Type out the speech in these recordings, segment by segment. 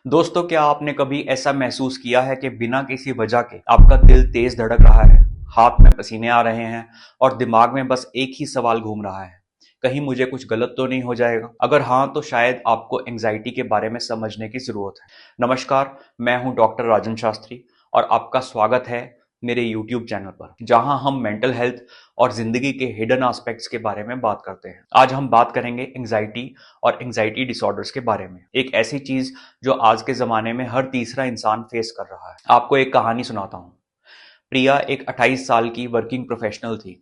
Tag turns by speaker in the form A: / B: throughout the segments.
A: दोस्तों, क्या आपने कभी ऐसा महसूस किया है कि बिना किसी वजह के आपका दिल तेज धड़क रहा है, हाथ में पसीने आ रहे हैं और दिमाग में बस एक ही सवाल घूम रहा है, कहीं मुझे कुछ गलत तो नहीं हो जाएगा? अगर हाँ, तो शायद आपको एंजाइटी के बारे में समझने की जरूरत है। नमस्कार, मैं हूं डॉक्टर राजन शास्त्री और आपका स्वागत है मेरे यूट्यूब चैनल पर, जहां हम मेंटल हेल्थ और जिंदगी के हिडन एस्पेक्ट्स के बारे में बात करते हैं। आज हम बात करेंगे एंजाइटी और एंजाइटी डिसऑर्डर्स के बारे में, एक ऐसी चीज जो आज के जमाने में हर तीसरा इंसान फेस कर रहा है। आपको एक कहानी सुनाता हूँ। प्रिया एक 28 साल की वर्किंग प्रोफेशनल थी।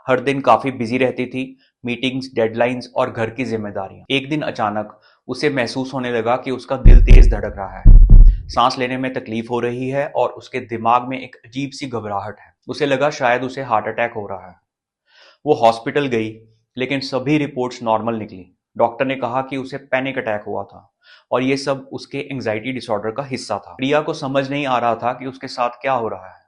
A: हर दिन काफी बिजी रहती थी, मीटिंग्स, डेडलाइंस और घर की जिम्मेदारियां। एक दिन अचानक उसे महसूस होने लगा कि उसका दिल तेज धड़क रहा है, सांस लेने में तकलीफ हो रही है और उसके दिमाग में एक अजीब सी घबराहट है। उसे लगा शायद उसे हार्ट अटैक हो रहा है। वो हॉस्पिटल गई, लेकिन सभी रिपोर्ट्स नॉर्मल निकली। डॉक्टर ने कहा कि उसे पैनिक अटैक हुआ था और ये सब उसके एंजाइटी डिसऑर्डर का हिस्सा था। प्रिया को समझ नहीं आ रहा था कि उसके साथ क्या हो रहा है।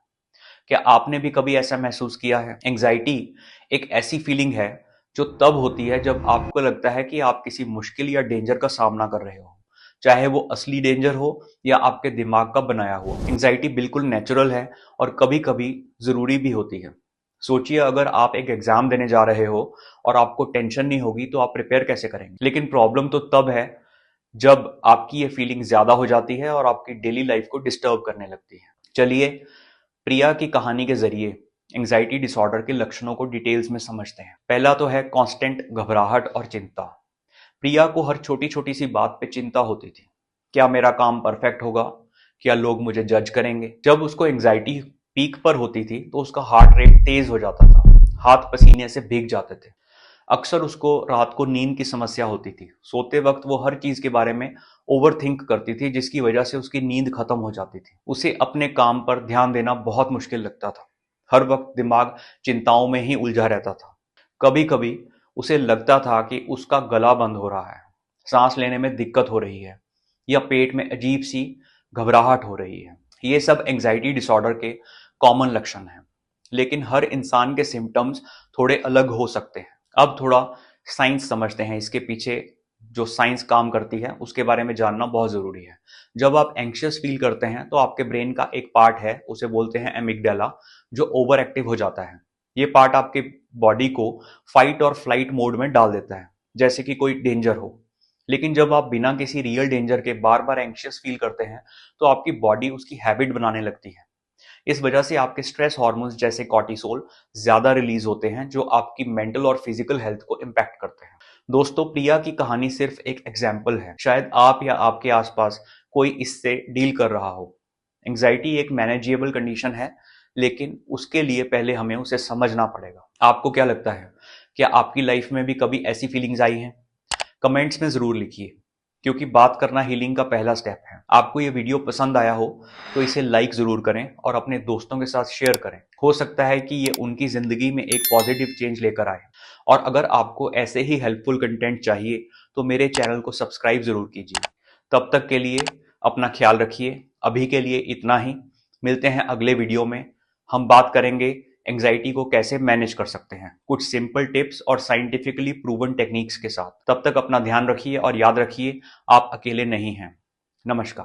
A: क्या आपने भी कभी ऐसा महसूस किया है? एंजाइटी एक ऐसी फीलिंग है जो तब होती है जब आपको लगता है कि आप किसी मुश्किल या डेंजर का सामना कर रहे हो, चाहे वो असली डेंजर हो या आपके दिमाग का बनाया हुआ। एंजाइटी बिल्कुल नेचुरल है और कभी कभी जरूरी भी होती है। सोचिए, अगर आप एक एग्जाम देने जा रहे हो और आपको टेंशन नहीं होगी तो आप प्रिपेयर कैसे करेंगे? लेकिन प्रॉब्लम तो तब है जब आपकी ये फीलिंग ज्यादा हो जाती है और आपकी डेली लाइफ को डिस्टर्ब करने लगती है। चलिए, प्रिया की कहानी के जरिए एंजाइटी डिसऑर्डर के लक्षणों को डिटेल्स में समझते हैं। पहला तो है कांस्टेंट घबराहट और चिंता। प्रिया को हर छोटी छोटी सी बात पे चिंता होती थी। क्या मेरा काम परफेक्ट होगा? क्या लोग मुझे जज करेंगे? जब उसको एंजाइटी पीक पर होती थी तो उसका हार्ट रेट तेज हो जाता था, हाथ पसीने से भीग जाते थे। अक्सर उसको रात को नींद की समस्या होती थी। सोते वक्त वो हर चीज के बारे में ओवर थिंक करती थी, जिसकी वजह से उसकी नींद खत्म हो जाती थी। उसे अपने काम पर ध्यान देना बहुत मुश्किल लगता था। हर वक्त दिमाग चिंताओं में ही उलझा रहता था। कभी कभी उसे लगता था कि उसका गला बंद हो रहा है, सांस लेने में दिक्कत हो रही है या पेट में अजीब सी घबराहट हो रही है। ये सब एंजाइटी डिसऑर्डर के कॉमन लक्षण हैं, लेकिन हर इंसान के सिम्टम्स थोड़े अलग हो सकते हैं। अब थोड़ा साइंस समझते हैं। इसके पीछे जो साइंस काम करती है उसके बारे में जानना बहुत जरूरी है। जब आप एंग्शियस फील करते हैं तो आपके ब्रेन का एक पार्ट है, उसे बोलते हैं एमिगडाला, जो ओवर एक्टिव हो जाता है। ये पार्ट आपके बॉडी को फाइट और फ्लाइट मोड में डाल देता है, जैसे कि कोई डेंजर हो। लेकिन जब आप बिना किसी रियल डेंजर के बार बार एंग्शियस फील करते हैं तो आपकी बॉडी उसकी हैबिट बनाने लगती है। इस वजह से आपके स्ट्रेस हार्मोन्स जैसे कॉर्टिसोल ज्यादा रिलीज होते हैं, जो आपकी मेंटल और फिजिकल हेल्थ को इम्पैक्ट करते हैं। दोस्तों, प्रिया की कहानी सिर्फ एक एग्जाम्पल है। शायद आप या आपके आसपास कोई इससे डील कर रहा हो। एंजाइटी एक मैनेजेबल कंडीशन है, लेकिन उसके लिए पहले हमें उसे समझना पड़ेगा। आपको क्या लगता है? क्या आपकी लाइफ में भी कभी ऐसी फीलिंग्स आई हैं? कमेंट्स में जरूर लिखिए, क्योंकि बात करना हीलिंग का पहला स्टेप है। आपको ये वीडियो पसंद आया हो तो इसे लाइक जरूर करें और अपने दोस्तों के साथ शेयर करें। हो सकता है कि ये उनकी जिंदगी में एक पॉजिटिव चेंज लेकर आए। और अगर आपको ऐसे ही हेल्पफुल कंटेंट चाहिए तो मेरे चैनल को सब्सक्राइब जरूर कीजिए। तब तक के लिए अपना ख्याल रखिए। अभी के लिए इतना ही। मिलते हैं अगले वीडियो में। हम बात करेंगे एंजाइटी को कैसे मैनेज कर सकते हैं, कुछ सिंपल टिप्स और साइंटिफिकली प्रूवन टेक्निक्स के साथ। तब तक अपना ध्यान रखिए और याद रखिए, आप अकेले नहीं हैं। नमस्कार।